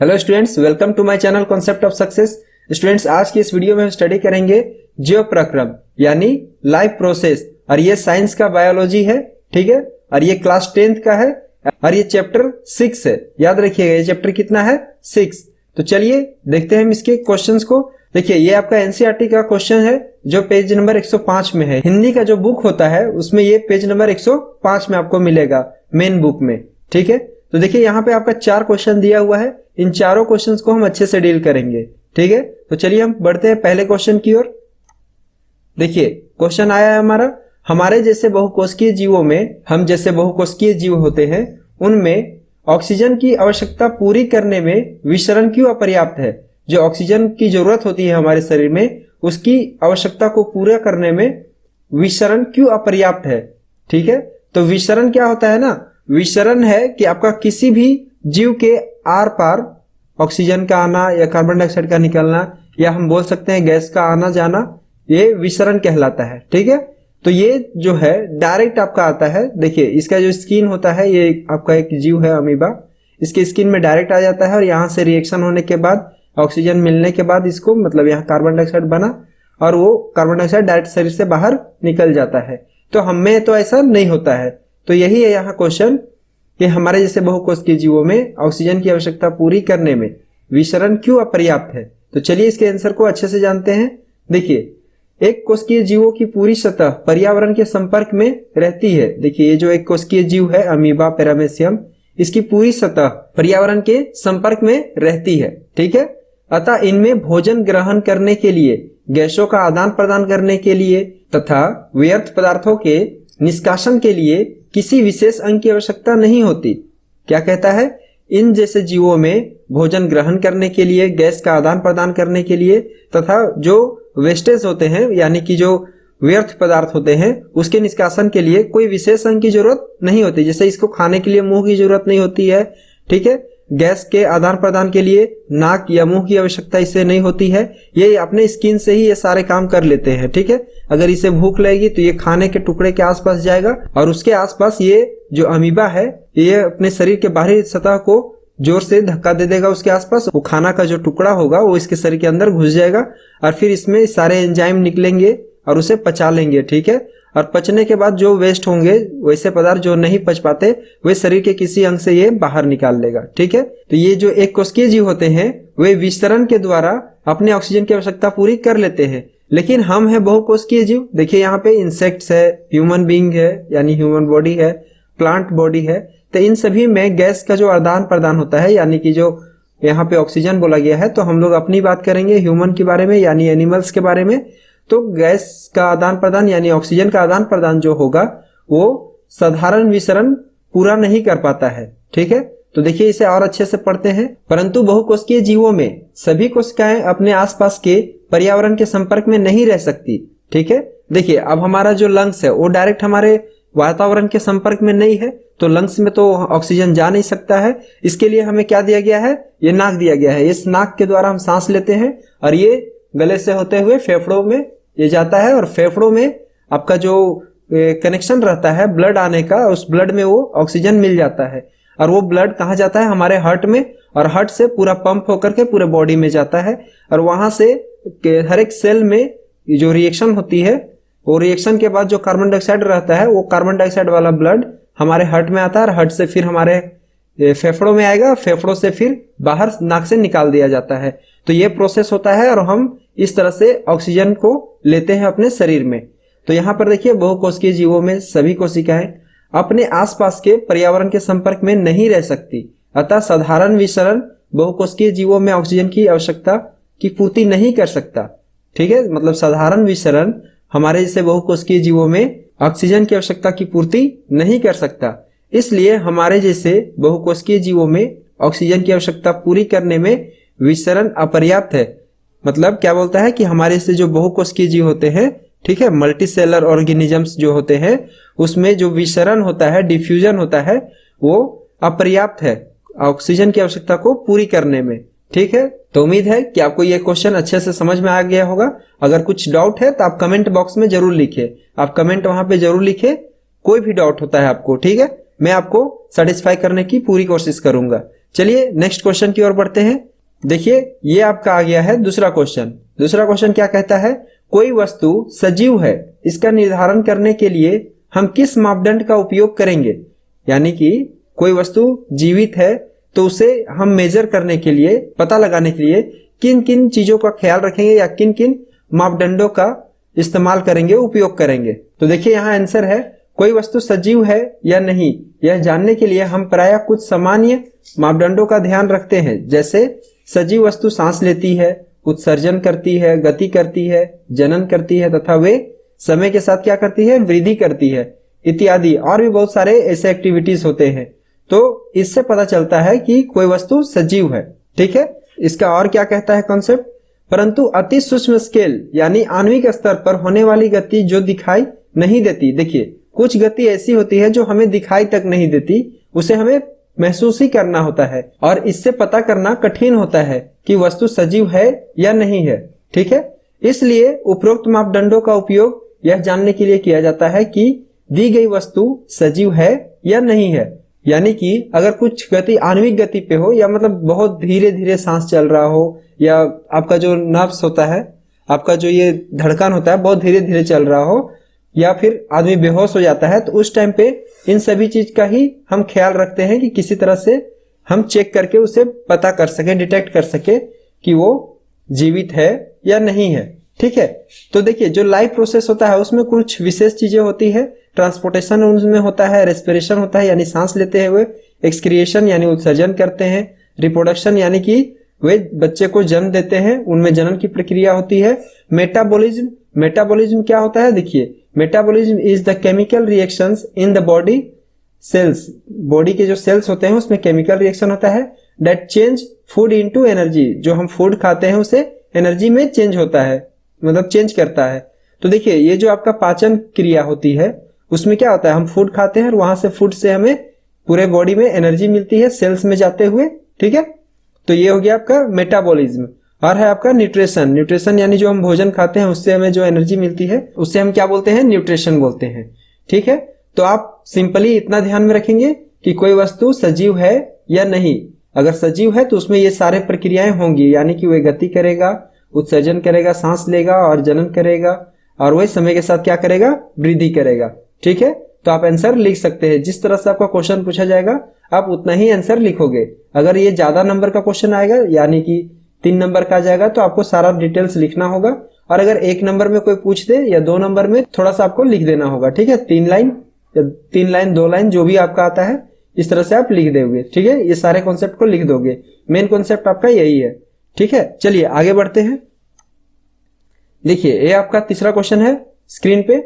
Hello students, welcome to my channel concept of success. Students, आज की इस video में हम स्टडी करेंगे जीव प्रक्रम यानी लाइफ प्रोसेस, और ये साइंस का बायोलॉजी है, ठीक है। और ये क्लास 10th का है और ये चैप्टर 6 है। याद रखिएगा, ये चैप्टर कितना है? 6। तो चलिए देखते हैं हम इसके क्वेश्चंस को। देखिए, ये आपका एनसीईआरटी का क्वेश्चन है जो पेज नंबर 105 में है। हिंदी का जो बुक होता है उसमें ये पेज नंबर 105 में आपको मिलेगा, मेन बुक में, ठीक है। तो देखिए, यहाँ पे आपका 4 क्वेश्चन दिया हुआ है। इन चारों क्वेश्चंस को हम अच्छे से डील करेंगे, ठीक है। तो चलिए हम बढ़ते हैं पहले क्वेश्चन की ओर। देखिए, क्वेश्चन आया है हमारा, हमारे जैसे बहुकोशिकीय जीवों में, हम जैसे बहुकोशिकीय जीव होते हैं उनमें ऑक्सीजन की आवश्यकता पूरी करने में विसरण क्यों अपर्याप्त है। जो ऑक्सीजन की जरूरत होती है हमारे शरीर में, उसकी आवश्यकता को पूरा करने में विसरण क्यों अपर्याप्त है, ठीक है। तो विसरण क्या होता है ना, विसरण है कि आपका किसी भी जीव के आर पार ऑक्सीजन का आना या कार्बन डाइऑक्साइड का निकलना, या हम बोल सकते हैं गैस का आना जाना, ये विसरण कहलाता है, ठीक है। तो ये जो है डायरेक्ट आपका आता है। देखिए, इसका जो स्किन होता है, ये आपका एक जीव है अमीबा, इसके स्किन में डायरेक्ट आ जाता है और यहाँ से रिएक्शन होने के बाद, ऑक्सीजन मिलने के बाद इसको, मतलब यहाँ कार्बन डाइऑक्साइड बना और वो कार्बन डाइऑक्साइड डायरेक्ट शरीर से बाहर निकल जाता है। तो हमें तो ऐसा नहीं होता है। तो यही है यहाँ क्वेश्चन कि हमारे जैसे बहुकोशिकीय जीवों में ऑक्सीजन की आवश्यकता पूरी करने में विसरण क्यों अपर्याप्त है। तो चलिए इसके आंसर को अच्छे से जानते हैं। देखिए, एक कोशिकीय जीवों की पूरी सतह पर्यावरण के संपर्क में रहती है। देखिए, ये जो एक कोशिकीय जीव है अमीबा पैरामेसियम, इसकी पूरी सतह पर्यावरण के संपर्क में रहती है, ठीक है। अतः इनमें भोजन ग्रहण करने के लिए, गैसों का आदान प्रदान करने के लिए तथा व्यर्थ पदार्थों के निष्कासन के लिए किसी विशेष अंग की आवश्यकता नहीं होती। क्या कहता है? इन जैसे जीवों में भोजन ग्रहण करने के लिए, गैस का आदान प्रदान करने के लिए तथा जो वेस्टेज होते हैं यानी कि जो व्यर्थ पदार्थ होते हैं उसके निष्कासन के लिए कोई विशेष अंग की जरूरत नहीं होती। जैसे इसको खाने के लिए मुंह की जरूरत नहीं होती है, ठीक है। गैस के आदान प्रदान के लिए नाक या मुंह की आवश्यकता इससे नहीं होती है। ये अपने स्किन से ही ये सारे काम कर लेते हैं, ठीक है। अगर इसे भूख लगेगी तो ये खाने के टुकड़े के आसपास जाएगा और उसके आसपास ये जो अमीबा है ये अपने शरीर के बाहरी सतह को जोर से धक्का दे देगा उसके आसपास। वो खाना का जो टुकड़ा होगा वो इसके शरीर के अंदर घुस जाएगा और फिर इसमें सारे एंजाइम निकलेंगे और उसे पचा लेंगे, ठीक है। और पचने के बाद जो वेस्ट होंगे, वैसे पदार्थ जो नहीं पच पाते, वे शरीर के किसी अंग से ये बाहर निकाल लेगा, ठीक है। तो ये जो एक कोशिकीय जीव होते हैं वे विसरण के द्वारा अपने ऑक्सीजन की आवश्यकता पूरी कर लेते हैं। लेकिन हम हैं बहुकोशिकीय जीव। देखिए, यहाँ पे इंसेक्ट्स है, ह्यूमन बीइंग है यानी ह्यूमन बॉडी है, प्लांट बॉडी है। तो इन सभी में गैस का जो आदान प्रदान होता है यानी कि जो यहाँ पे ऑक्सीजन बोला गया है, तो हम लोग अपनी बात करेंगे ह्यूमन के बारे में यानी एनिमल्स के बारे में। तो गैस का आदान प्रदान यानी ऑक्सीजन का आदान प्रदान जो होगा वो साधारण विसरण पूरा नहीं कर पाता है, ठीक है। तो देखिए, इसे और अच्छे से पढ़ते हैं। परंतु बहुकोशिकीय जीवों में सभी कोशिकाएं अपने आसपास के पर्यावरण के संपर्क में नहीं रह सकती, ठीक है। देखिए, अब हमारा जो लंग्स है वो डायरेक्ट हमारे वातावरण के संपर्क में नहीं है, तो लंग्स में तो ऑक्सीजन जा नहीं सकता है। इसके लिए हमें क्या दिया गया है? ये नाक दिया गया है। इस नाक के द्वारा हम सांस लेते हैं और ये गले से होते हुए फेफड़ों में ये जाता है और फेफड़ों में आपका जो कनेक्शन रहता है ब्लड आने का, उस ब्लड में वो ऑक्सीजन मिल जाता है और वो ब्लड कहाँ जाता है? हमारे हार्ट में, और हार्ट से पूरा पंप होकर के पूरे बॉडी में जाता है और वहां से हर एक सेल में जो रिएक्शन होती है, वो रिएक्शन के बाद जो कार्बन डाइऑक्साइड रहता है, वो कार्बन डाइऑक्साइड वाला ब्लड हमारे हार्ट में आता है और हार्ट से फिर हमारे फेफड़ों में आएगा, फेफड़ों से फिर बाहर नाक से निकाल दिया जाता है। तो ये प्रोसेस होता है और हम इस तरह से ऑक्सीजन को लेते हैं अपने शरीर में। तो यहाँ पर देखिए, बहुकोशिकीय जीवों में सभी कोशिकाएं अपने आसपास के पर्यावरण के संपर्क में नहीं रह सकती। अतः साधारण विसरण बहुकोशिकीय जीवों में ऑक्सीजन की आवश्यकता की पूर्ति नहीं कर सकता, ठीक है। मतलब साधारण विसरण हमारे जैसे बहुकोशिकीय जीवों में ऑक्सीजन की आवश्यकता की पूर्ति नहीं कर सकता। इसलिए हमारे जैसे बहुकोशिकीय जीवों में ऑक्सीजन की आवश्यकता पूरी करने में विसरण अपर्याप्त है। मतलब क्या बोलता है कि हमारे से जो बहुकोशिकीय जीव होते हैं, ठीक है, मल्टीसेलर ऑर्गेनिजम्स जो होते हैं, उसमें जो विसरण होता है, डिफ्यूजन होता है, वो अपर्याप्त है ऑक्सीजन की आवश्यकता को पूरी करने में, ठीक है। तो उम्मीद है कि आपको ये क्वेश्चन अच्छे से समझ में आ गया होगा। अगर कुछ डाउट है तो आप कमेंट बॉक्स में जरूर लिखिए, आप कमेंट वहां पे जरूर लिखिए। कोई भी डाउट होता है आपको, ठीक है, मैं आपको सेटिस्फाई करने की पूरी कोशिश करूंगा। चलिए नेक्स्ट क्वेश्चन की ओर बढ़ते हैं। देखिए ये आपका आ गया है दूसरा क्वेश्चन। दूसरा क्वेश्चन क्या कहता है, कोई वस्तु सजीव है, इसका निर्धारण करने के लिए हम किस मापदंड का उपयोग करेंगे। यानी कि कोई वस्तु जीवित है तो उसे हम मेजर करने के लिए, पता लगाने के लिए किन किन चीजों का ख्याल रखेंगे या किन किन मापदंडों का इस्तेमाल करेंगे, उपयोग करेंगे। तो देखिए यहाँ आंसर है, कोई वस्तु सजीव है या नहीं यह जानने के लिए हम प्रायः कुछ सामान्य मापदंडों का ध्यान रखते हैं। जैसे सजीव वस्तु सांस लेती है, उत्सर्जन करती है, गति करती है, जनन करती है तथा वे समय के साथ क्या करती है, वृद्धि करती है इत्यादि। और भी बहुत सारे ऐसे एक्टिविटीज होते हैं। तो इससे पता चलता है कि कोई वस्तु सजीव है। ठीक है, इसका और क्या कहता है कॉन्सेप्ट, परंतु अति सूक्ष्म स्केल यानी आणविक स्तर पर होने वाली गति जो दिखाई नहीं देती। देखिए कुछ गति ऐसी होती है जो हमें दिखाई तक नहीं देती, उसे हमें महसूस ही करना होता है और इससे पता करना कठिन होता है कि वस्तु सजीव है या नहीं है। ठीक है, इसलिए उपरोक्त मापदंडों का उपयोग यह जानने के लिए किया जाता है कि दी गई वस्तु सजीव है या नहीं है। यानी कि अगर कुछ गति आणविक गति पे हो या मतलब बहुत धीरे धीरे सांस चल रहा हो, या आपका जो नर्व्स होता है, आपका जो ये धड़कन होता है बहुत धीरे धीरे चल रहा हो, या फिर आदमी बेहोश हो जाता है, तो उस टाइम पे इन सभी चीज का ही हम ख्याल रखते हैं कि किसी तरह से हम चेक करके उसे पता कर सके, डिटेक्ट कर सके कि वो जीवित है या नहीं है। ठीक है, तो देखिए जो लाइफ प्रोसेस होता है उसमें कुछ विशेष चीजें होती है। ट्रांसपोर्टेशन उनमें होता है, रेस्पिरेशन होता है यानी सांस लेते हुए, एक्सक्रिएशन यानी उत्सर्जन करते हैं, रिप्रोडक्शन यानी कि वे बच्चे को जन्म देते हैं, उनमें जनन की प्रक्रिया होती है। मेटाबॉलिज्म, मेटाबॉलिज्म क्या होता है, देखिए metabolism is the chemical reactions in the body cells. Body के जो सेल्स होते हैं उसमें केमिकल रिएक्शन होता है that change food into energy. जो हम फूड खाते हैं उसे एनर्जी में चेंज होता है, मतलब चेंज करता है। तो देखिए ये जो आपका पाचन क्रिया होती है उसमें क्या होता है, हम फूड खाते हैं और वहां से फूड से हमें पूरे बॉडी में एनर्जी मिलती है सेल्स में जाते हुए। ठीक है, तो ये हो गया आपका मेटाबॉलिज्म। और है आपका न्यूट्रिशन। न्यूट्रिशन यानी जो हम भोजन खाते हैं उससे हमें जो एनर्जी मिलती है उससे हम क्या बोलते हैं, न्यूट्रिशन बोलते हैं। ठीक है, तो आप सिंपली इतना ध्यान में रखेंगे कि कोई वस्तु सजीव है या नहीं। अगर सजीव है तो उसमें ये सारे प्रक्रियाएं होंगी, यानी कि वह गति करेगा, उत्सर्जन करेगा, सांस लेगा और जनन करेगा, और वही समय के साथ क्या करेगा, वृद्धि करेगा। ठीक है, तो आप आंसर लिख सकते हैं। जिस तरह से आपका क्वेश्चन पूछा जाएगा आप उतना ही आंसर लिखोगे। अगर ये ज्यादा नंबर का क्वेश्चन आएगा यानी कि 3 नंबर का आ जाएगा तो आपको सारा डिटेल्स लिखना होगा। और अगर 1 नंबर में कोई पूछ दे या 2 नंबर में थोड़ा सा आपको लिख देना होगा। ठीक है, 3 लाइन या 3 लाइन 2 लाइन जो भी आपका आता है इस तरह से आप लिख दोगे। ठीक है, ये सारे कॉन्सेप्ट को लिख दोगे। मेन कॉन्सेप्ट आपका यही है। ठीक है, चलिए आगे बढ़ते हैं। देखिए ये आपका तीसरा क्वेश्चन है स्क्रीन पे।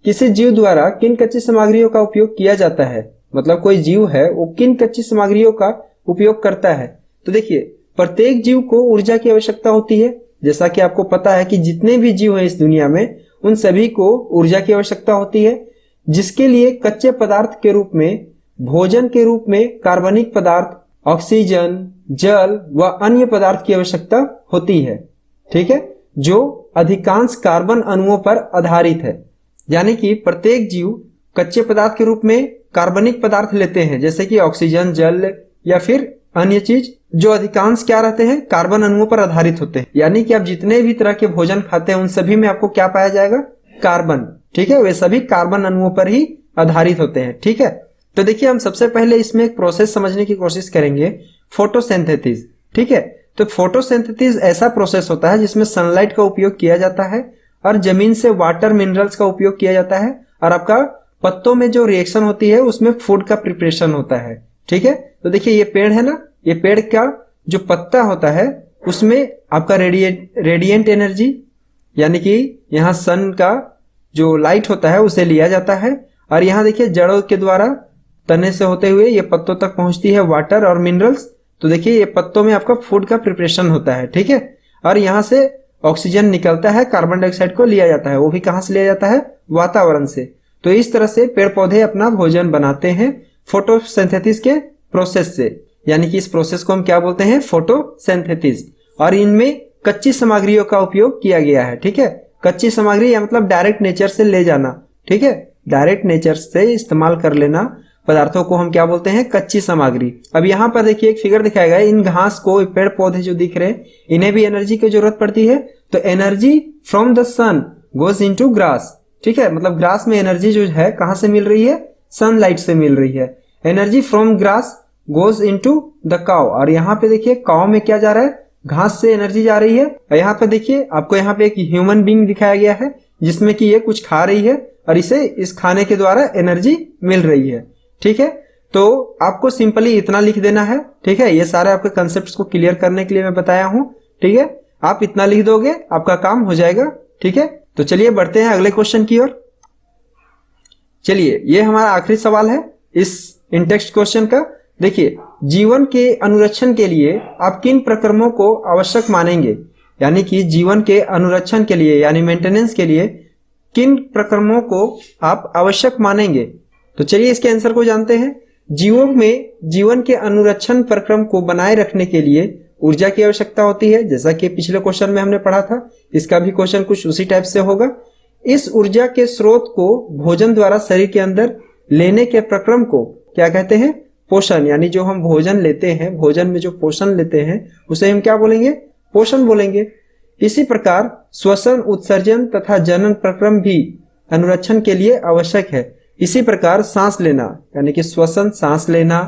किसी जीव द्वारा किन कच्ची सामग्रियों का उपयोग किया जाता है, मतलब कोई जीव है वो किन कच्ची सामग्रियों का उपयोग करता है। तो देखिए प्रत्येक जीव को ऊर्जा की आवश्यकता होती है। जैसा कि आपको पता है कि जितने भी जीव हैं इस दुनिया में उन सभी को ऊर्जा की आवश्यकता होती है, जिसके लिए कच्चे पदार्थ के रूप में, भोजन के रूप में कार्बनिक पदार्थ, ऑक्सीजन, जल व अन्य पदार्थ की आवश्यकता होती है। ठीक है, जो अधिकांश कार्बन अणुओं पर आधारित है। यानी कि प्रत्येक जीव कच्चे पदार्थ के रूप में कार्बनिक पदार्थ लेते हैं, जैसे कि ऑक्सीजन, जल या फिर अन्य चीज, जो अधिकांश क्या रहते हैं, कार्बन अणुओं पर आधारित होते हैं। यानी कि आप जितने भी तरह के भोजन खाते हैं उन सभी में आपको क्या पाया जाएगा, कार्बन। ठीक है, वे सभी कार्बन अणुओं पर ही आधारित होते हैं। ठीक है, तो देखिए हम सबसे पहले इसमें एक प्रोसेस समझने की कोशिश करेंगे, फोटोसिंथेसिस। ठीक है, तो फोटोसिंथेसिस ऐसा प्रोसेस होता है जिसमें सनलाइट का उपयोग किया जाता है और जमीन से वाटर मिनरल्स का उपयोग किया जाता है, और आपका पत्तों में जो रिएक्शन होती है उसमें फूड का प्रिपरेशन होता है। ठीक है, तो देखिए ये पेड़ है ना, ये पेड़ का जो पत्ता होता है उसमें आपका रेडिएंट एनर्जी यानी कि यहाँ सन का जो लाइट होता है उसे लिया जाता है, और यहाँ देखिए जड़ों के द्वारा तने से होते हुए ये पत्तों तक पहुंचती है वाटर और मिनरल्स। तो देखिए ये पत्तों में आपका फूड का प्रिपरेशन होता है। ठीक है, और यहाँ से ऑक्सीजन निकलता है, कार्बन डाइऑक्साइड को लिया जाता है, वो भी कहां से लिया जाता है, वातावरण से। तो इस तरह से पेड़ पौधे अपना भोजन बनाते हैं फोटोसिंथेसिस के प्रोसेस से। यानी कि इस प्रोसेस को हम क्या बोलते हैं, फोटोसिंथेसिस। और इनमें कच्ची सामग्रियों का उपयोग किया गया है। ठीक है, कच्ची सामग्री या मतलब डायरेक्ट नेचर से ले जाना। ठीक है, डायरेक्ट नेचर से इस्तेमाल कर लेना पदार्थों को हम क्या बोलते हैं, कच्ची सामग्री। अब यहाँ पर देखिए एक फिगर दिखाया गया है, इन घास को, पेड़ पौधे जो दिख रहे हैं, इन्हें भी एनर्जी की जरूरत पड़ती है। तो energy from the sun goes into grass, ठीक है, मतलब ग्रास में एनर्जी जो है कहां से मिल रही है, सनलाइट से मिल रही है। Energy from grass goes into the cow, और यहाँ पे देखिए काउ में क्या जा रहा है, घास से एनर्जी जा रही है। और यहाँ पे देखिए आपको यहाँ पे एक ह्यूमन बीइंग दिखाया गया है जिसमें कि ये कुछ खा रही है और इसे इस खाने के द्वारा एनर्जी मिल रही है, ठीक है। तो आपको सिंपली इतना लिख देना है, ठीक है। ये सारे आपके कंसेप्ट को क्लियर करने के लिए मैं बताया हूं, ठीक है। आप इतना लिख दोगे आपका काम हो जाएगा, ठीक है। तो चलिए बढ़ते हैं अगले क्वेश्चन की ओर। चलिए ये हमारा आखिरी सवाल है इस इंटेक्स्ट क्वेश्चन का। देखिए, जीवन के अनुरक्षण के लिए आप किन प्रक्रमों को आवश्यक मानेंगे, यानी कि जीवन के अनुरक्षण के लिए यानी मेंटेनेंस के लिए किन प्रक्रमों को आप आवश्यक मानेंगे। तो चलिए इसके आंसर को जानते हैं। जीवों में जीवन के अनुरक्षण प्रक्रम को बनाए रखने के लिए ऊर्जा की आवश्यकता होती है, जैसा कि पिछले क्वेश्चन में हमने पढ़ा था। इसका भी क्वेश्चन कुछ उसी टाइप से होगा। इस ऊर्जा के स्रोत को भोजन द्वारा शरीर के अंदर लेने के प्रक्रम को क्या कहते हैं, पोषण। यानी जो हम भोजन लेते हैं, भोजन में जो पोषण लेते हैं उसे हम क्या बोलेंगे, पोषण बोलेंगे। इसी प्रकार श्वसन, उत्सर्जन तथा जनन प्रक्रम भी अनुरक्षण के लिए आवश्यक है। इसी प्रकार सांस लेना यानी कि श्वसन, सांस लेना,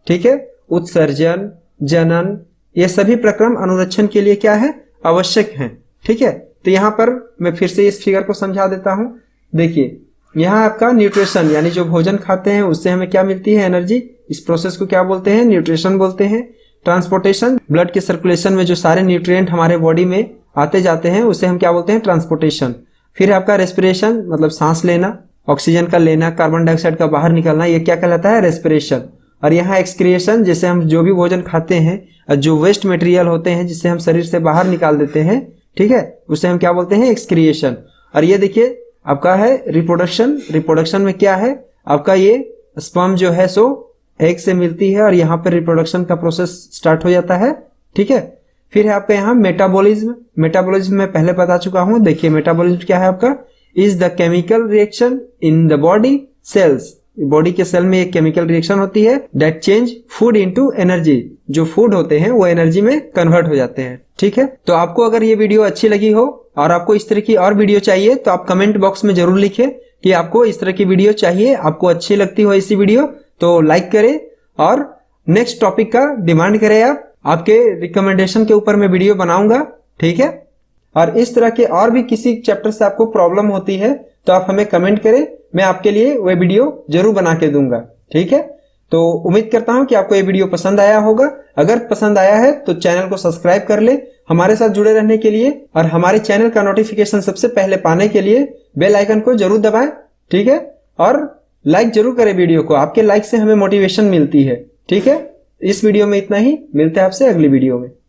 ठीक है, उत्सर्जन, जनन, ये सभी प्रक्रम अनुरक्षण के लिए क्या है, आवश्यक हैं, ठीक है। तो यहाँ पर मैं फिर से इस फिगर को समझा देता हूं। देखिए यहाँ आपका न्यूट्रिशन यानी जो भोजन खाते हैं उससे हमें क्या मिलती है, एनर्जी। इस प्रोसेस को क्या बोलते हैं, न्यूट्रिशन बोलते हैं। ट्रांसपोर्टेशन, ब्लड के सर्कुलेशन में जो सारे न्यूट्रिएंट हमारे बॉडी में आते जाते हैं उसे हम क्या बोलते हैं, ट्रांसपोर्टेशन। फिर आपका रेस्पिरेशन मतलब सांस लेना, ऑक्सीजन का लेना, कार्बन डाइऑक्साइड का बाहर निकलना, ये क्या कहलाता है, रेस्पिरेशन। और यहाँ एक्सक्रिएशन, जैसे हम जो भी भोजन खाते हैं, जो वेस्ट मटेरियल होते हैं जिससे हम शरीर से बाहर निकाल देते हैं, ठीक है, उसे हम क्या बोलते हैं, एक्सक्रिएशन। और ये देखिए आपका है रिप्रोडक्शन। रिप्रोडक्शन में क्या है आपका, ये स्पर्म जो है सो एग से मिलती है और यहाँ पर रिप्रोडक्शन का प्रोसेस स्टार्ट हो जाता है, ठीक है। फिर है आपका यहाँ मेटाबॉलिज्म। मेटाबॉलिज्म में पहले बता चुका हूं। देखिए मेटाबॉलिज्म क्या है आपका, is the chemical reaction in the body cells. Body के सेल में एक केमिकल रिएक्शन होती है that change food into energy. जो फूड होते हैं वो एनर्जी में कन्वर्ट हो जाते हैं, ठीक है। तो आपको अगर ये वीडियो अच्छी लगी हो और आपको इस तरह की और वीडियो चाहिए तो आप कमेंट बॉक्स में जरूर लिखें कि आपको इस तरह की वीडियो चाहिए, आपको अच्छी लगती हो ऐसी वीडियो तो लाइक करें और नेक्स्ट टॉपिक का डिमांड करें। आप आपके रिकमेंडेशन के ऊपर मैं वीडियो बनाऊंगा, ठीक है। और इस तरह के और भी किसी चैप्टर से आपको प्रॉब्लम होती है तो आप हमें कमेंट करें, मैं आपके लिए वह वीडियो जरूर बना के दूंगा, ठीक है। तो उम्मीद करता हूं कि आपको ये वीडियो पसंद आया होगा। अगर पसंद आया है तो चैनल को सब्सक्राइब कर ले हमारे साथ जुड़े रहने के लिए, और हमारे चैनल का नोटिफिकेशन सबसे पहले पाने के लिए बेल आइकन को जरूर दबाएं, ठीक है। और लाइक जरूर करें वीडियो को, आपके लाइक से हमें मोटिवेशन मिलती है, ठीक है। इस वीडियो में इतना ही, मिलते हैं आपसे अगली वीडियो में।